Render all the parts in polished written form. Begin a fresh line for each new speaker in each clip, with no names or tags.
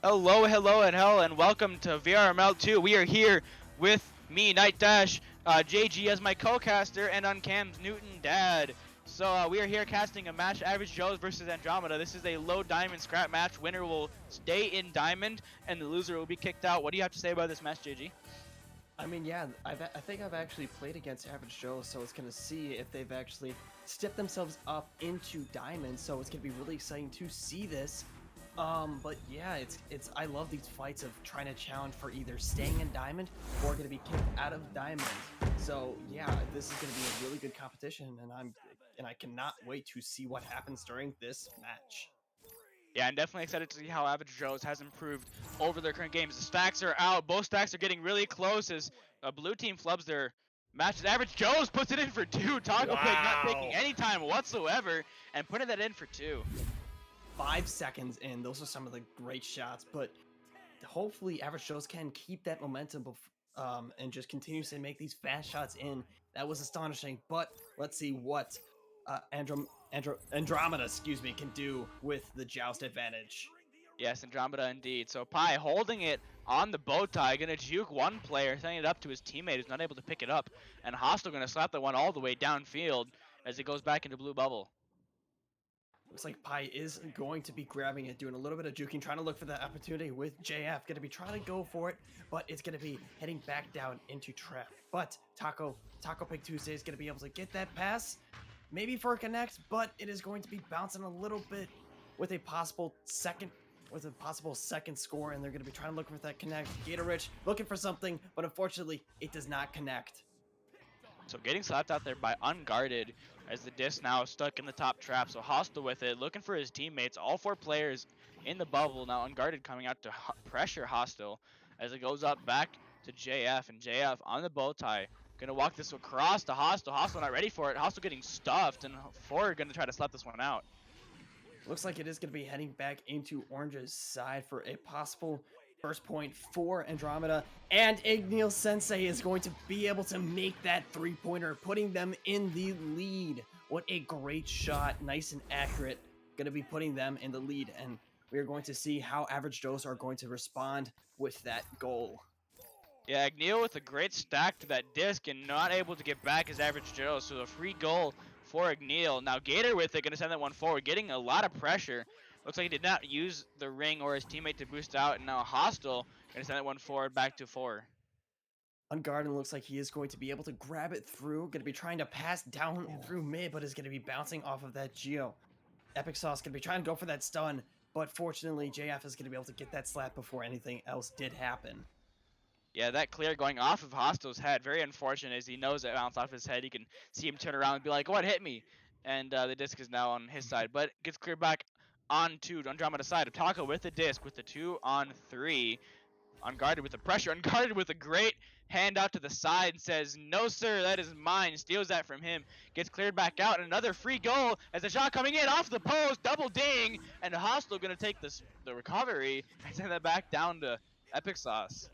Hello, hello, and welcome to VRML 2. We are here with me, Night Dash, JG as my co-caster, and on cams, Newton Dad. So we are here casting a match, Average Joe's versus Andromeda. This is a low diamond scrap match. Winner will stay in diamond, and the loser will be kicked out. What do you have to say about this match, JG?
I think I've actually played against Average Joe, so it's gonna see if they've actually stepped themselves up into Diamond. So it's gonna be really exciting to see this. But yeah, it's I love these fights of trying to challenge for either staying in Diamond or gonna be kicked out of Diamond. So yeah, this is gonna be a really good competition, and I cannot wait to see what happens during this match.
Yeah, I'm definitely excited to see how Average Joe's has improved over their current games. The stacks are out. Both stacks are getting really close as blue team flubs their matches. Average Joe's puts it in for two. Taco Pig not taking
Wow.
any time whatsoever and putting that in for two.
5 seconds in, those are some of the great shots, but hopefully Average Joe's can keep that momentum and just continuously make these fast shots in. That was astonishing, but let's see what Andromeda, can do with the joust advantage.
Yes, Andromeda indeed. So Pi holding it on the bow tie, gonna juke one player, sending it up to his teammate who's not able to pick it up, and Hostile gonna slap that one all the way downfield as it goes back into blue bubble.
Looks like Pi is going to be grabbing it, doing a little bit of juking, trying to look for that opportunity with JF. Going to be trying to go for it, but it's going to be heading back down into trap. But Taco Pig Tuesday is going to be able to get that pass, maybe for a connect, but it is going to be bouncing a little bit with a possible second score, and they're going to be trying to look for that connect. Gator Rich looking for something, but unfortunately, it does not connect.
So getting slapped out there by Unguarded as the disc now is stuck in the top trap. So Hostile with it, looking for his teammates. All four players in the bubble. Now Unguarded coming out to pressure Hostile as it goes up back to JF. And JF on the bow tie. Gonna walk this across to Hostile. Hostile not ready for it. Hostile getting stuffed. And Four gonna try to slap this one out.
Looks like it is going to be heading back into Orange's side for a possible first point for Andromeda. And Igneal Sensei is going to be able to make that three-pointer, putting them in the lead. What a great shot. Nice and accurate. Going to be putting them in the lead. And we are going to see how Average Joes are going to respond with that goal.
Yeah, Agneil with a great stack to that disc and not able to get back his Average Joe. So a free goal for Agneil. Now Gator with it, going to send that one forward, getting a lot of pressure. Looks like he did not use the ring or his teammate to boost out, and now Hostile going to send that one forward back to Four.
Unguarded looks like he is going to be able to grab it through, going to be trying to pass down through mid, but is going to be bouncing off of that Geo. Epic Sauce going to be trying to go for that stun, but fortunately JF is going to be able to get that slap before anything else did happen.
Yeah, that clear going off of Hostile's head, very unfortunate as he knows it bounced off his head. You can see him turn around and be like, what hit me? And the disc is now on his side, but gets cleared back onto Andromeda's side. Taco with the disc with the 2-on-3. Unguarded with the pressure, Unguarded with a great hand out to the side and says, no sir, that is mine. Steals that from him, gets cleared back out, and another free goal as a shot coming in off the post, double ding, and Hostile gonna take the recovery and send that back down to Epic Sauce.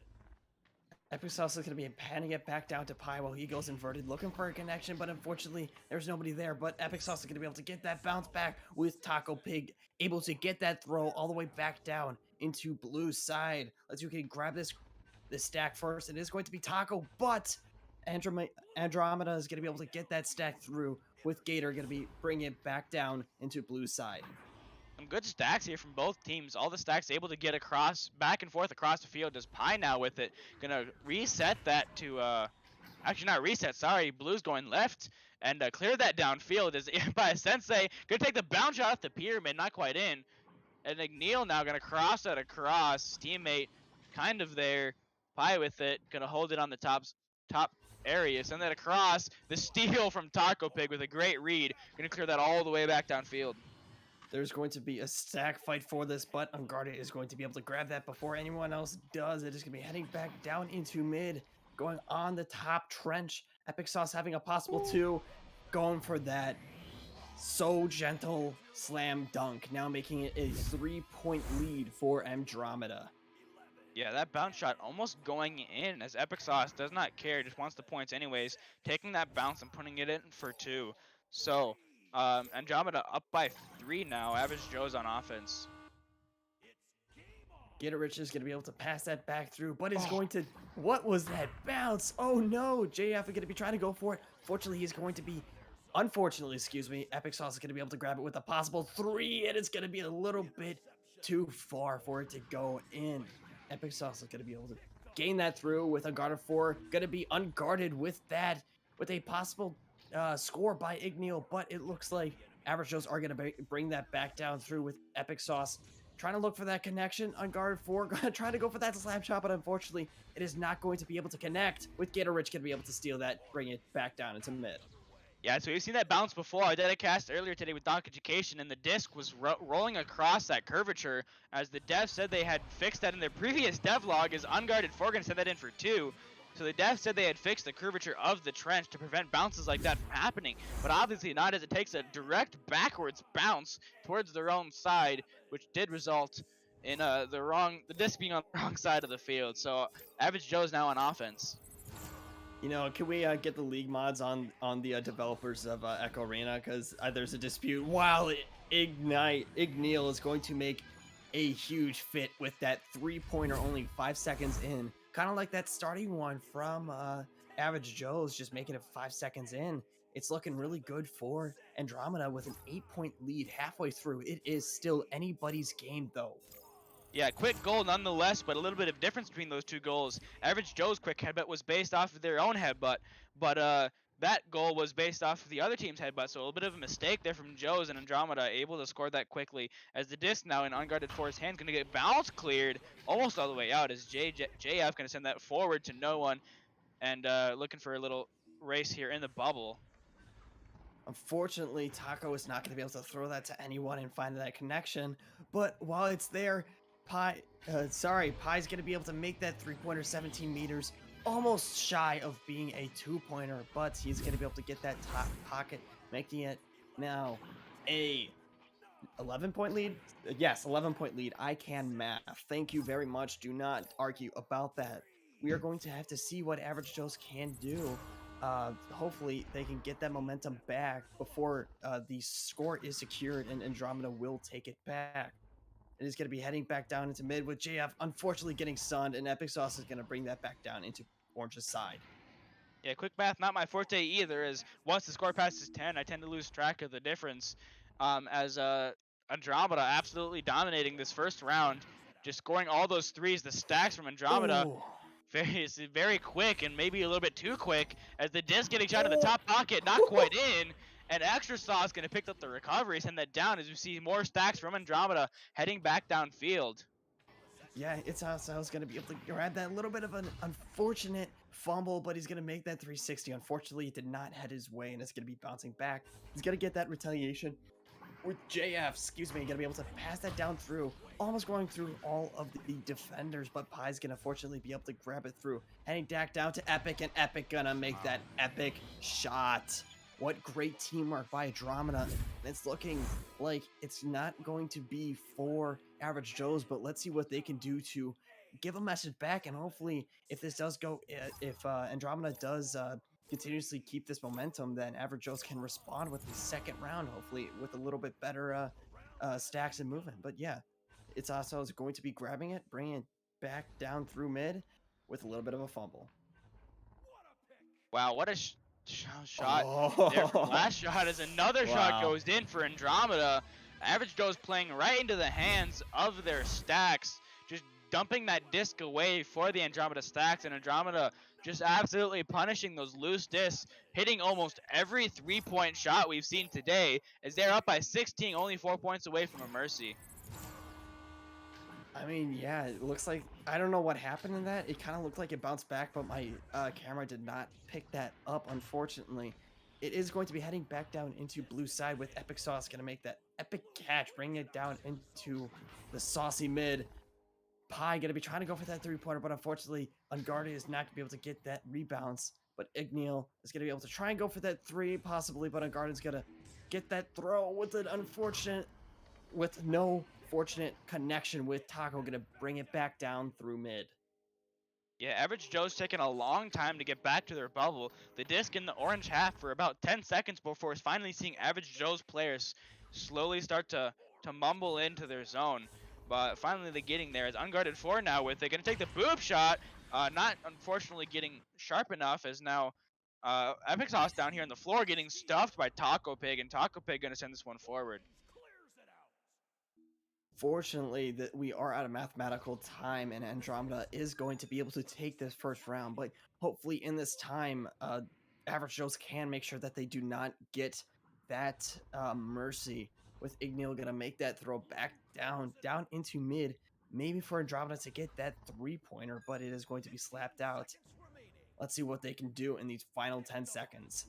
Epic Sauce is going to be panning it back down to Pi while he goes inverted, looking for a connection, but unfortunately, there's nobody there. But Epic Sauce is going to be able to get that bounce back with Taco Pig, able to get that throw all the way back down into Blue's side. Let's see who can grab this stack first. It is going to be Taco, but Andromeda is going to be able to get that stack through with Gator going to be bringing it back down into Blue's side.
Some good stacks here from both teams. All the stacks able to get across, back and forth across the field. Does Pi now with it. Gonna reset that to, actually not reset, sorry. Blue's going left and clear that downfield as by Sensei. Gonna take the bounce shot off the pyramid, not quite in. And Igneal now gonna cross that across. Teammate kind of there. Pi with it. Gonna hold it on the top area. Send that across. The steal from Taco Pig with a great read. Gonna clear that all the way back downfield.
There's going to be a stack fight for this, but Unguarded is going to be able to grab that before anyone else does. It is going to be heading back down into mid, going on the top trench. Epic Sauce having a possible 2, going for that so gentle slam dunk, now making it a 3-point lead for Andromeda.
Yeah, that bounce shot almost going in as Epic Sauce does not care, just wants the points anyways, taking that bounce and putting it in for 2. So, Andromeda up by 3 now. Average Joe's on offense.
Gatorich is going to be able to pass that back through, but is
Oh,
going to. What was that bounce? Oh no! JF is going to be trying to go for it. Fortunately, he's going to be. Unfortunately, excuse me, Epic Sauce is going to be able to grab it with a possible three, and it's going to be a little bit too far for it to go in. Epic Sauce is going to be able to gain that through with unguarded four. Going to be unguarded with that, with a possible score by Igneal, but it looks like Average Joes are going to bring that back down through with Epic Sauce trying to look for that connection on guard four, trying to go for that slap shot, but unfortunately, it is not going to be able to connect. With Gator Rich going to be able to steal that, bring it back down into mid.
yeah, so we've seen that bounce before. I did a cast earlier today with Donk Education, and the disc was rolling across that curvature. As the dev said they had fixed that in their previous devlog, as Unguarded Forgan sent that in for 2. So the dev said they had fixed the curvature of the trench to prevent bounces like that from happening. But obviously not, as it takes a direct backwards bounce towards their own side, which did result in the disc being on the wrong side of the field. So Average Joe's now on offense.
You know, can we get the league mods on the developers of Echo Arena? Because there's a dispute. While Igneal is going to make a huge fit with that 3-pointer only 5 seconds in, kind of like that starting one from Average Joe's, just making it 5 seconds in. It's looking really good for Andromeda with an 8-point lead halfway through. It is still anybody's game though.
Yeah, quick goal nonetheless, but a little bit of difference between those two goals. Average Joe's quick headbutt was based off of their own headbutt, but that goal was based off of the other team's headbutt, so a little bit of a mistake there from Joe's, and Andromeda able to score that quickly as the disc now in unguarded For's hands going to get bounce cleared almost all the way out as JF going to send that forward to no one and looking for a little race here in the bubble.
Unfortunately, Taco is not going to be able to throw that to anyone and find that connection. But while it's there, Pie's going to be able to make that 3-pointer 17 meters, almost shy of being a 2-pointer, but he's going to be able to get that top pocket, making it now a 11-point lead. Yes, 11-point lead. I can math. Thank you very much. Do not argue about that. We are going to have to see what Average Joes can do. Hopefully they can get that momentum back before the score is secured and Andromeda will take it back. It is going to be heading back down into mid with JF unfortunately getting sunned, and Epic Sauce is going to bring that back down into Orange's side.
Yeah, quick math, not my forte either, as once the score passes 10, I tend to lose track of the difference. As Andromeda absolutely dominating this first round, just scoring all those threes, the stacks from Andromeda,
Oh,
very quick and maybe a little bit too quick, as the disc getting shot in the
oh.
top pocket, not quite in, and Extra Sauce going to pick up the recovery, send that down as we see more stacks from Andromeda heading back downfield.
Yeah, it's Sal's going to be able to grab that little bit of an unfortunate fumble, but he's going to make that 360. Unfortunately, it did not head his way, and it's going to be bouncing back. He's going to get that retaliation with JF, excuse me, going to be able to pass that down through, almost going through all of the defenders, but Pie's going to fortunately be able to grab it through. Heading back down to Epic, and Epic going to make that epic shot. What great teamwork by Andromeda. It's looking like it's not going to be for Average Joe's, but let's see what they can do to give a message back. And hopefully, if this does go, if Andromeda does continuously keep this momentum, then Average Joe's can respond with the second round, hopefully with a little bit better stacks and movement. But yeah, it's also going to be grabbing it, bringing it back down through mid with a little bit of a fumble.
Wow, what a shot there from
Oh,
last shot as another shot
wow.
goes in for Andromeda. Average Joe's playing right into the hands of their stacks, just dumping that disc away for the Andromeda stacks, and Andromeda just absolutely punishing those loose discs, hitting almost every 3-point shot we've seen today, as they're up by 16, only 4 points away from a mercy.
I mean, yeah, it looks like, I don't know what happened in that. It kind of looked like it bounced back, but my camera did not pick that up, unfortunately. It is going to be heading back down into blue side with Epic Sauce going to make that epic catch, bringing it down into the saucy mid. Pie going to be trying to go for that 3-pointer, but unfortunately, Unguarded is not going to be able to get that rebounds. But Igneal is going to be able to try and go for that 3, possibly, but Unguarded's going to get that throw with an unfortunate, with no fortunate connection with Taco, going to bring it back down through mid.
Yeah, Average Joe's taking a long time to get back to their bubble. The disc in the orange half for about 10 seconds before finally seeing Average Joe's players slowly start to mumble into their zone. but finally they're getting there. As unguarded 4 now with it. Going to take the boob shot. Not unfortunately getting sharp enough as now Epic Sauce down here on the floor getting stuffed by Taco Pig, and Taco Pig going to send this one forward.
Fortunately, that we are out of mathematical time, and Andromeda is going to be able to take this first round. But hopefully, in this time, Average Joes can make sure that they do not get that mercy. With Igneel gonna make that throw back down into mid, maybe for Andromeda to get that 3-pointer, but it is going to be slapped out. Let's see what they can do in these final 10 seconds.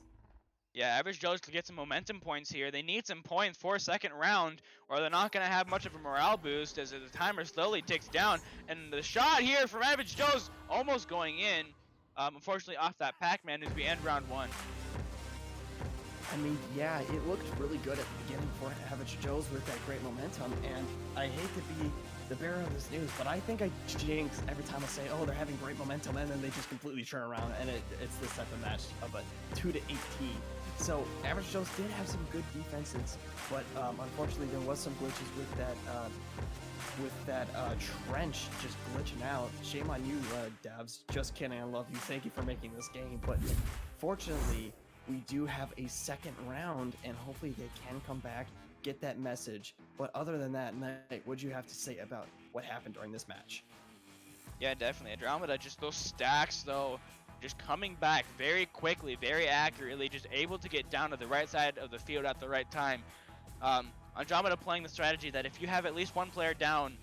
Yeah, Average Joe's to get some momentum points here. They need some points for second round, or they're not going to have much of a morale boost as the timer slowly ticks down. And the shot here from Average Joe's almost going in. Unfortunately, off that Pac-Man as we end round 1.
I mean, yeah, it looked really good at the beginning for Average Joe's with that great momentum, and I hate to be the bearer of this news, but I think I jinx every time I say, oh, they're having great momentum, and then they just completely turn around, and it's this type of match of a 2-18. So Average Joe's did have some good defenses, but unfortunately there was some glitches with that trench just glitching out. Shame on you, devs. Just kidding, I love you. Thank you for making this game, but fortunately, we do have a second round, and hopefully they can come back, get that message. But other than that, Knight, what do you have to say about what happened during this match?
Yeah, definitely. Andromeda, just those stacks, though, just coming back very quickly, very accurately, just able to get down to the right side of the field at the right time. Andromeda playing the strategy that if you have at least one player down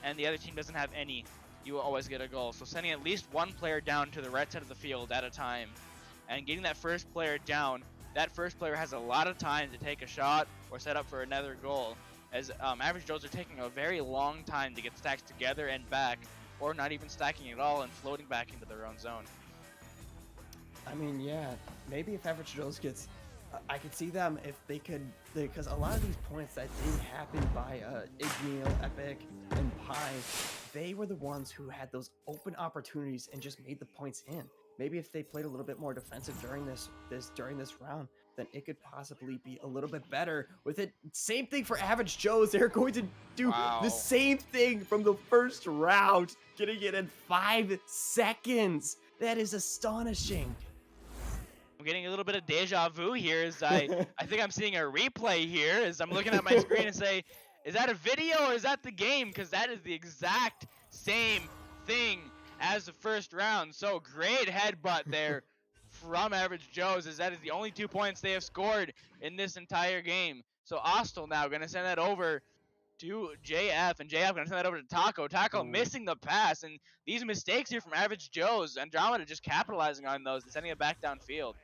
and the other team doesn't have any, you will always get a goal. So sending at least one player down to the right side of the field at a time and getting that first player down, that first player has a lot of time to take a shot or set up for another goal, as Average Joes are taking a very long time to get stacks together and back, or not even stacking at all and floating back into their own zone.
I mean, yeah, maybe if Average Joe's gets, I could see them if they could, because a lot of these points that did happen by Igneel, Epic, and Pi, they were the ones who had those open opportunities and just made the points in. Maybe if they played a little bit more defensive during this round, then it could possibly be a little bit better with it. Same thing for Average Joe's. They're going to do the same thing from the first round, getting it in 5 seconds. That is astonishing.
I'm getting a little bit of deja vu here as I think I'm seeing a replay here as I'm looking at my screen and say, is that a video or is that the game? Because that is the exact same thing as the first round. So great headbutt there from Average Joe's, as that is the only 2 points they have scored in this entire game. So Ostel now going to send that over to JF, and JF going to send that over to Taco. Taco missing the pass, and these mistakes here from Average Joe's, Andromeda just capitalizing on those and sending it back downfield.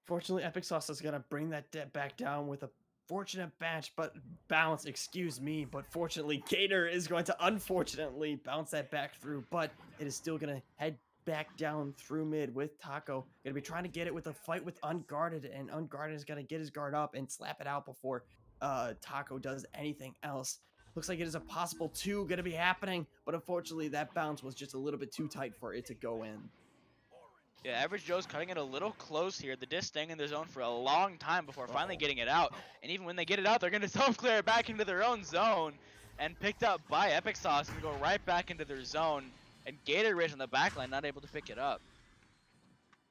Fortunately, Epic Sauce is going to bring that debt back down with a fortunate bounce, excuse me, but fortunately Gator is going to unfortunately bounce that back through, but it is still going to head back down through mid with Taco. Going to be trying to get it with a fight with Unguarded, and Unguarded is going to get his guard up and slap it out before Taco does anything else. Looks like it is a possible 2 going to be happening, but unfortunately that bounce was just a little bit too tight for it to go in.
Yeah, Average Joe's cutting it a little close here. The disc staying in their zone for a long time before finally getting it out. And even when they get it out, they're going to self-clear it back into their own zone. And picked up by Epic Sauce and go right back into their zone. And Gator Rich on the backline not able to pick it up.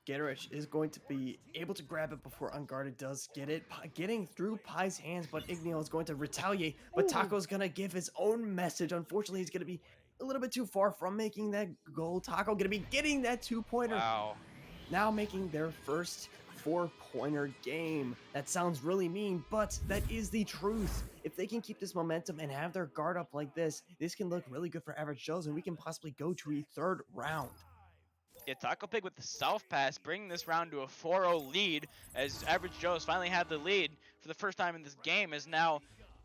Gatorich is going to be able to grab it before Unguarded does get it. Getting through Pi's hands, but Igneel is going to retaliate. But Taco's going to give his own message. Unfortunately, he's going to be a little bit too far from making that goal. Taco going to be getting that 2-pointer.
Wow.
Now making their first 4-pointer game. That sounds really mean, but that is the truth. If they can keep this momentum and have their guard up like this can look really good for Average Joe's, and we can possibly go to a 3rd round.
Yeah, Taco Pig with the self pass, bringing this round to a 4-0 lead, as Average Joe's finally had the lead for the first time in this game. Is now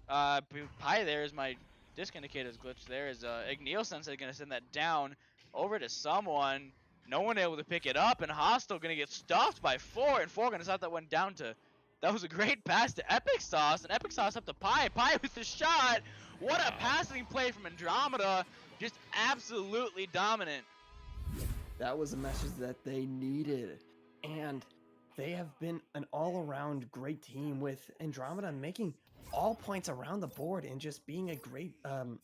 Pi there is my disc indicators glitch there. Is Igneel Sensei going to send that down over to someone. No one able to pick it up, and Hostile going to get stuffed by 4, and 4 going to stop that one down to. That was a great pass to Epic Sauce, and Epic Sauce up to Pi. Pi with the shot. What a passing play from Andromeda. Just absolutely dominant.
That was a message that they needed, and they have been an all-around great team with Andromeda making all points around the board and just being a great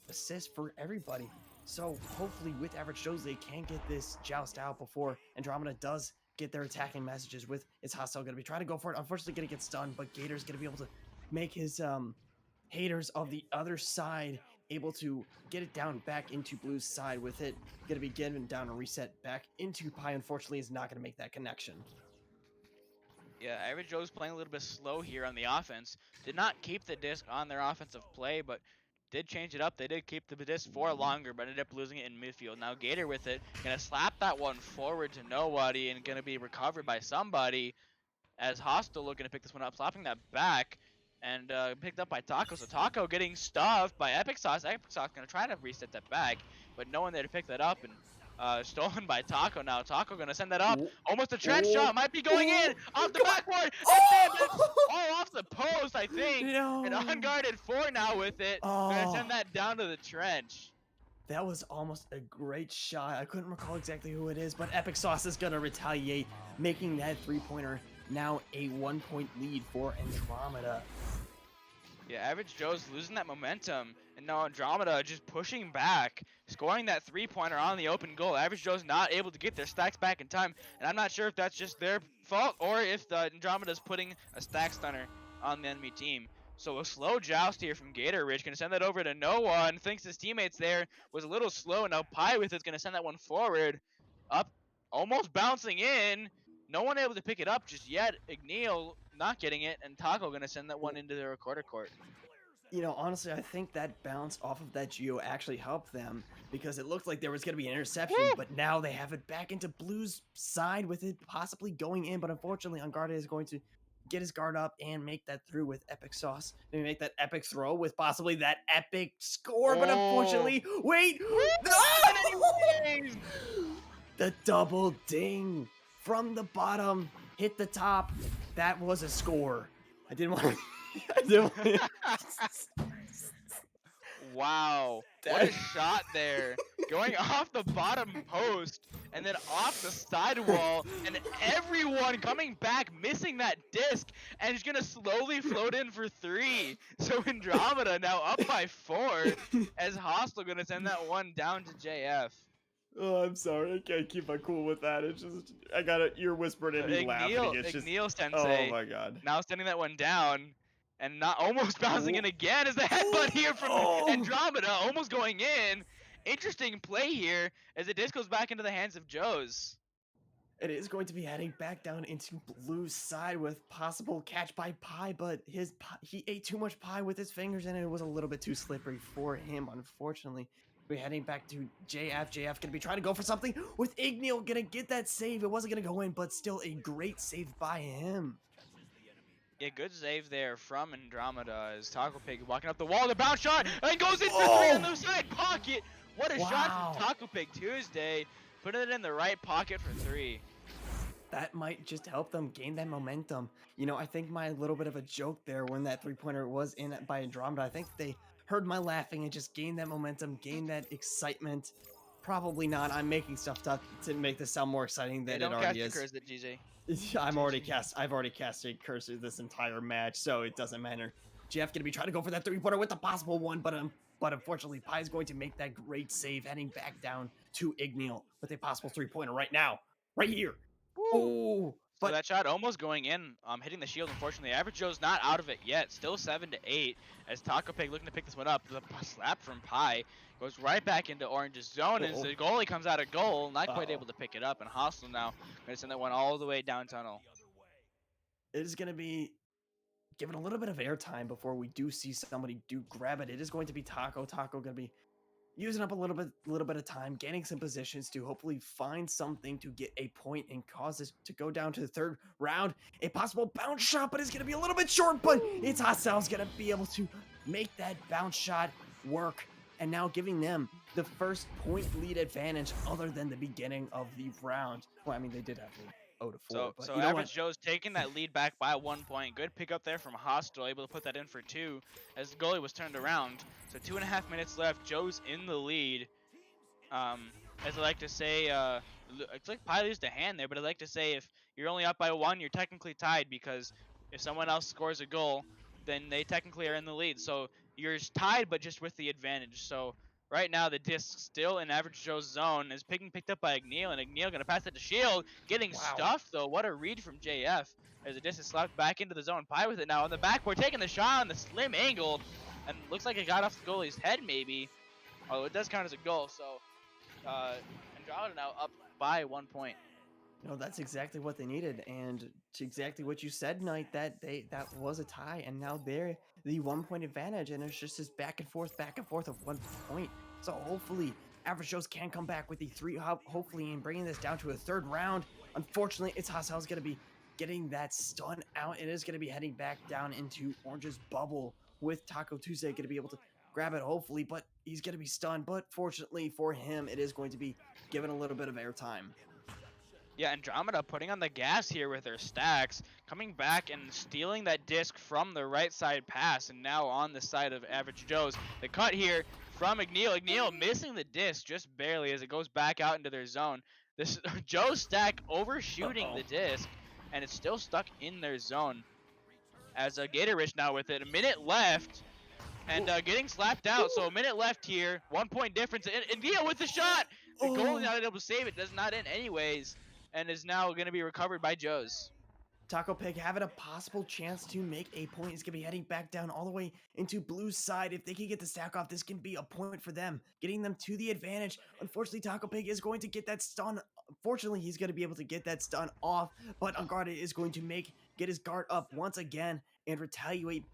assist for everybody. So hopefully with Average Joe's, they can get this joust out before Andromeda does get their attacking messages with its hostile going to be trying to go for it. Unfortunately, going to get stunned, but Gator's going to be able to make his haters of the other side able to get it down back into Blue's side with it. Going to be given down a reset back into Pi. Unfortunately, is not going to make that connection.
Yeah, Average Joe's playing a little bit slow here on the offense. Did not keep the disc on their offensive play, but did change it up. They did keep the disc for longer, but ended up losing it in midfield. Now Gator with it, gonna slap that one forward to nobody and gonna be recovered by somebody. As Hostile looking to pick this one up, slapping that back, and picked up by Taco. So Taco getting stuffed by Epic Sauce. Epic Sauce gonna try to reset that back, but no one there to pick that up, and stolen by Taco now. Taco gonna send that up.
Oh,
Almost a trench shot. Might be going in. Off the
come on.
backboard. That's it. But it's
Oh!
all off the post, I think.
No.
An unguarded 4 now with it. Gonna
Oh,
send that down to the trench.
that was almost a great shot. I couldn't recall exactly who it is, but Epic Sauce is going to retaliate, making that three-pointer now a 1-point lead for Andromeda.
Yeah, Average Joe's losing that momentum, and now Andromeda just pushing back, scoring that three-pointer on the open goal. Average Joe's not able to get their stacks back in time, and I'm not sure if that's just their fault or if the Andromeda's putting a stack stunner on the enemy team. So a slow joust here from Gator Ridge, gonna send that over to no one. Thinks his teammates there was a little slow, and now Pi with it's gonna send that one forward, up, almost bouncing in. No one able to pick it up just yet. Igneel not getting it, and Taco gonna send that one into the recorder court.
You know, honestly, I think that bounce off of that Geo actually helped them because it looked like there was going to be an interception,
Woo!
but now they have it back into Blue's side with it possibly going in, but unfortunately, Unguarded is going to get his guard up and make that through with Epic Sauce. Maybe make that epic throw with possibly that epic score, but unfortunately, wait!
Anyways.
The double ding from the bottom hit the top. That was a score. I didn't want to. I didn't want to.
Wow, what a shot there. Going off the bottom post and then off the side wall, and everyone coming back missing that disc, and he's gonna slowly float in for 3. So Andromeda now up by 4 as Hostile gonna send that one down to JF.
Oh, I'm sorry. I can't keep my cool with that. It's just I got an ear whispered at me laughing. It's just
Igneel
oh
Sensei
my god.
now sending that one down. And not almost bouncing in again as the headbutt here from
Oh.
Andromeda, almost going in. Interesting play here as the disc goes back into the hands of Joe's.
It is going to be heading back down into Blue's side with possible catch by Pi, but he ate too much pie with his fingers and it was a little bit too slippery for him, unfortunately. We're heading back to JF. JF gonna be trying to go for something with Igneel gonna get that save. It wasn't gonna go in, but still a great save by him.
Yeah, good save there from Andromeda as Taco Pig walking up the wall, the bounce shot, and goes in for 3 on the side pocket. What a shot from Taco Pig Tuesday, putting it in the right pocket for 3.
That might just help them gain that momentum. You know, I think my little bit of a joke there when that three-pointer was in by Andromeda, I think they heard my laughing and just gained that momentum, gained that excitement. Probably not. I'm making stuff up to make this sound more exciting than it already is.
Curse it, GJ.
I've already casted Cursor this entire match, so it doesn't matter. Jeff gonna be trying to go for that three-pointer with the possible one, but unfortunately, Pi is going to make that great save, heading back down to Igneel with a possible three-pointer right now, right here. Oh,
but so that shot almost going in, hitting the shield. Unfortunately, Average Joe's not out of it yet. Still 7-8 as Taco Pig looking to pick this one up. The slap from Pi goes right back into Orange's zone as the goalie comes out of goal, not quite able to pick it up. And Hostile now going to send that one all the way down tunnel.
It is going to be given a little bit of airtime before we do see somebody do grab it. It is going to be Taco. Taco going to be using up a little bit of time, gaining some positions to hopefully find something to get a point and cause this to go down to the third round. A possible bounce shot, but it's going to be a little bit short, but it's Hostile's going to be able to make that bounce shot work, and now giving them the first point lead advantage other than the beginning of the round. Well, I mean, they did have the 0-4.
So Average Joe's taking that lead back by 1 point. Good pick up there from Hostile, able to put that in for 2 as the goalie was turned around. So 2.5 minutes left. Joe's in the lead. As I like to say, it's like Pi losed a hand there, but I like to say if you're only up by 1, you're technically tied because if someone else scores a goal, then they technically are in the lead. So you're tied, but just with the advantage. So right now the disc still in Average Joe's zone is picked up by Igneal, and Igneal gonna pass it to Shield, getting
Wow.
stuffed though. What a read from JF as the disc is slapped back into the zone. Pie with it now on the backboard, taking the shot on the slim angle, and looks like it got off the goalie's head maybe. Although it does count as a goal, so Andromeda now up by 1 point.
No, that's exactly what they needed, and to exactly what you said, Knight. That was a tie, and now they're the 1 point advantage, and it's just this back and forth of 1 point. So hopefully, Average Joe's can come back with the three, hopefully, and bringing this down to a third round. Unfortunately, it's Hasel's gonna be getting that stun out. It is gonna be heading back down into Orange's bubble with Taco Tuesday gonna be able to grab it, hopefully, but he's gonna be stunned. But fortunately for him, it is going to be given a little bit of airtime.
Yeah, Andromeda putting on the gas here with their stacks, coming back and stealing that disc from the right side pass, and now on the side of Average Joe's. The cut here from Igneal. Igneal missing the disc just barely as it goes back out into their zone. This Joe stack overshooting
Uh-oh.
the disc, and it's still stuck in their zone. As Gator Rich now with it, a minute left, and getting slapped out. So a minute left here, 1 point difference. And Igneal with the shot. The goal is not able to save it. Does not end anyways, and is now going to be recovered by Joe's.
Taco Pig having a possible chance to make a point. He's going to be heading back down all the way into Blue's side. If they can get the stack off, this can be a point for them, getting them to the advantage. Unfortunately, Taco Pig is going to get that stun. Fortunately, he's going to be able to get that stun off, but Unguarded is going to get his guard up once again and retaliate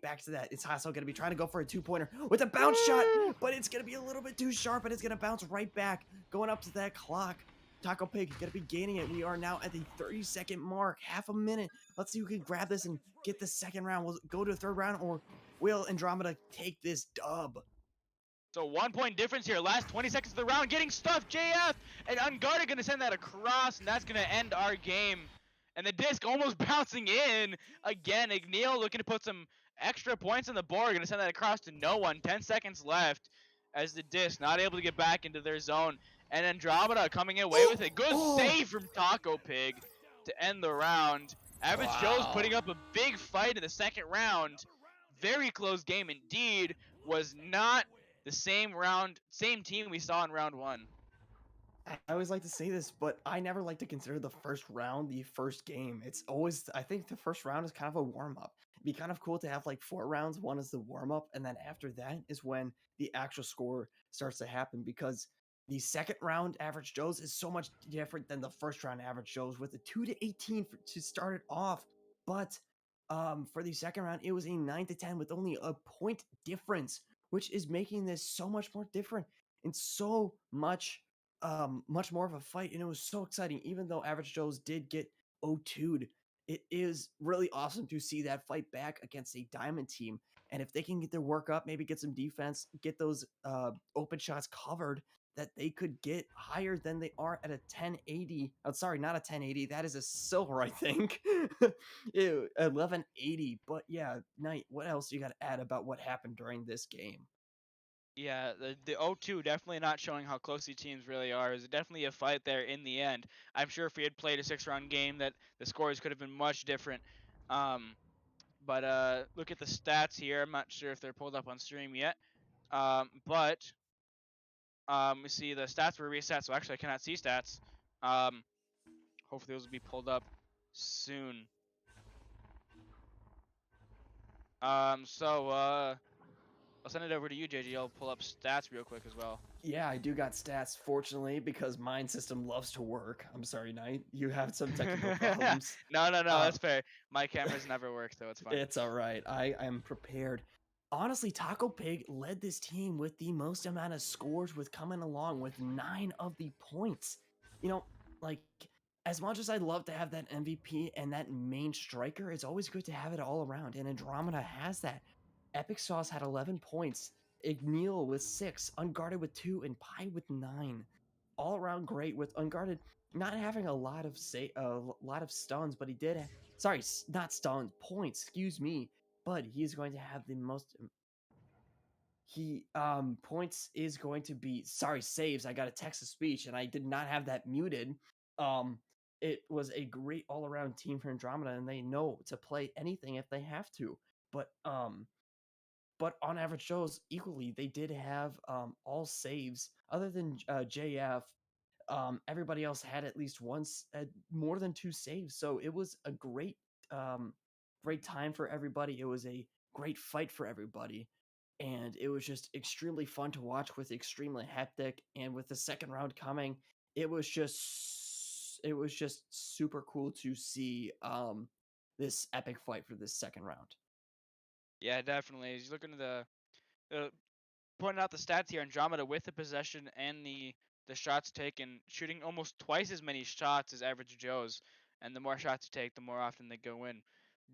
back to that. It's Hassel going to be trying to go for a two-pointer with a bounce shot, but it's going to be a little bit too sharp, and it's going to bounce right back, going up to that clock. Taco Pig gonna be gaining it. We are now at the 30-second mark, half a minute. Let's see who can grab this and get the second round. We'll go to the third round, or will Andromeda take this dub?
So 1 point difference here. Last 20 seconds of the round, getting stuffed. JF and Unguarded gonna send that across, and that's gonna end our game. And the disc almost bouncing in again. Igneal looking to put some extra points on the board. Gonna send that across to no one. 10 seconds left as the disc not able to get back into their zone. And Andromeda coming away with it. Good save from Taco Pig to end the round. Average Joe's putting up a big fight in the second round. Very close game indeed. Was not the same team we saw in round one.
I always like to say this, but I never like to consider the first round the first game. It's always, I think the first round is kind of a warm up. It'd be kind of cool to have like 4 rounds. One is the warm up, and then after that is when the actual score starts to happen, because the second round Average Joe's is so much different than the first round Average Joe's with a 2 to 18 to start it off. But for the second round, it was a 9 to 10 with only a point difference, which is making this so much more different and so much more of a fight. And it was so exciting. Even though Average Joe's did get 0-2'd, it is really awesome to see that fight back against a diamond team. And if they can get their work up, maybe get some defense, get those open shots covered, that they could get higher than they are at a 1080. Oh, sorry, not a 1080. That is a silver, I think. 1180. But yeah, Knight, what else you got to add about what happened during this game?
Yeah, the 0-2 definitely not showing how close these teams really are. It was definitely a fight there in the end. I'm sure if we had played a 6-round game that the scores could have been much different. But look at the stats here. I'm not sure if they're pulled up on stream yet. But we see the stats were reset, so actually I cannot see stats. Hopefully those will be pulled up soon. I'll send it over to you, JG. I'll pull up stats real quick as well.
Yeah, I do got stats, fortunately, because mine system loves to work. I'm sorry, Knight. You have some technical problems.
No,
Uh,
that's fair. My cameras never work, so it's fine.
it's all right. I am prepared. Honestly, Taco Pig led this team with the most amount of scores, with coming along with 9 of the points. You know, like, as much as I'd love to have that MVP and that main striker, it's always good to have it all around. And Andromeda has that. Epic Sauce had 11 points. Igneal with 6, Unguarded with 2, and Pi with 9. All around great, with Unguarded not having a lot of stuns, but he did. Sorry, not stuns, points. Excuse me. But he's going to have the most. He points is going to be, sorry, saves. I got a text to speech and I did not have that muted. Um, it was a great all around team for Andromeda, and they know to play anything if they have to. but on average shows equally, they did have all saves other than JF. Everybody else had at least once, more than 2 saves. So it was a um, great time for everybody. It was a great fight for everybody, and it was just extremely fun to watch with extremely hectic. And with the second round coming, it was just super cool to see this epic fight for this second round.
Yeah, definitely. As you look into the pointing out the stats here, Andromeda with the possession and the shots taken, shooting almost twice as many shots as average Joes, and the more shots you take, the more often they go in.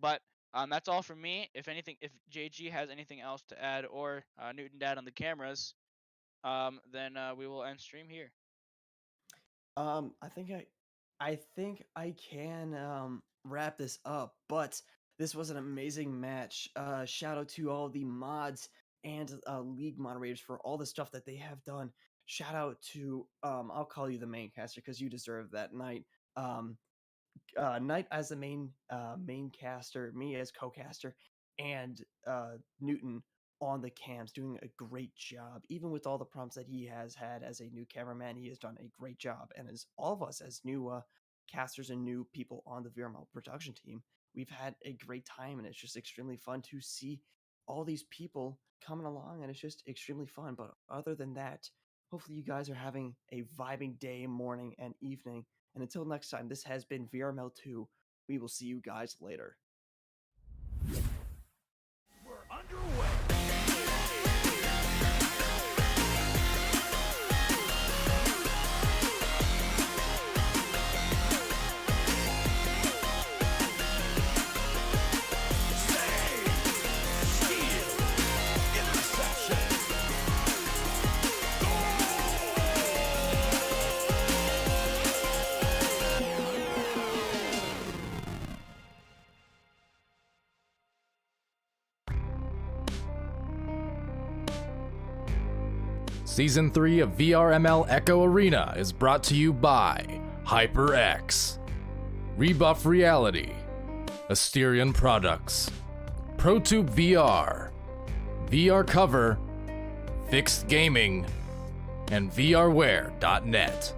But that's all from me. If anything, if JG has anything else to add, or Newton Dad on the cameras, then we will end stream here.
I think I can wrap this up, but this was an amazing match. Shout out to all the mods and league moderators for all the stuff that they have done. Shout out to I'll call you the main caster because you deserve that night. Um, Knight as the main caster, me as co-caster, and Newton on the cams doing a great job. Even with all the prompts that he has had as a new cameraman, he has done a great job. And as all of us as new casters and new people on the VRML production team, we've had a great time, and it's just extremely fun to see all these people coming along, and it's just extremely fun. But other than that, hopefully you guys are having a vibing day, morning, and evening. And until next time, this has been VRML 2. We will see you guys later.
We're underway.
Season 3 of VRML Echo Arena is brought to you by HyperX, Rebuff Reality, Asterion Products, ProTube VR, VR Cover, Fixed Gaming, and VRware.net.